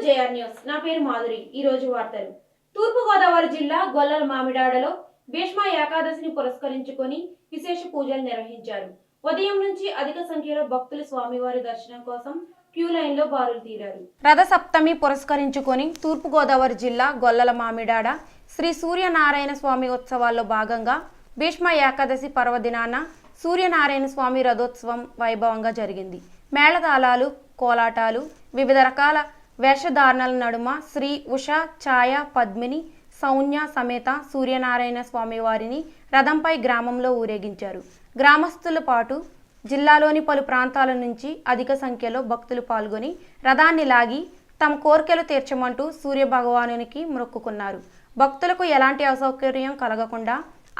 JR news నా పేరు మాధురి ఈ రోజు వార్తలు తూర్పు గోదావరి జిల్లా గొల్లల మామిడాడలో భీష్మ ఏకాదశిని పురస్కరించుకొని విశేష పూజలు నిర్వహించారు. ఉదయం నుంచి అధిక సంఖ్యలో భక్తులు స్వామివారి దర్శనం కోసం క్యూ లైన్ లో బారులు తీరారు. రథ సప్తమి పురస్కరించుకొని తూర్పు గోదావరి జిల్లా గొల్లల మామిడాడ శ్రీ సూర్యనారాయణ స్వామి ఉత్సవాల్లో భాగంగా భీష్మ ఏకాదశి పర్వదినాన సూర్యనారాయణ స్వామి రథోత్సవం వైభవంగా జరిగింది. మేళతాళాలు, కోలాటాలు, వివిధ రకాల వేషధారణల నడుమ శ్రీ ఉషా ఛాయ పద్మిని సౌన్య సమేత సూర్యనారాయణ స్వామి వారిని రథంపై గ్రామంలో ఊరేగించారు. గ్రామస్తుల పాటు జిల్లాలోని పలు ప్రాంతాల నుంచి అధిక సంఖ్యలో భక్తులు పాల్గొని రథాన్ని లాగి తమ కోర్కెలు తీర్చమంటూ సూర్య భగవానునికి మొక్కుకున్నారు. భక్తులకు ఎలాంటి అసౌకర్యం కలగకుండా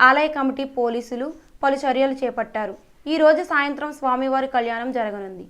ఆలయ కమిటీ పోలీసులు పలు చర్యలు చేపట్టారు. ఈ రోజు సాయంత్రం స్వామివారి కళ్యాణం జరగనుంది.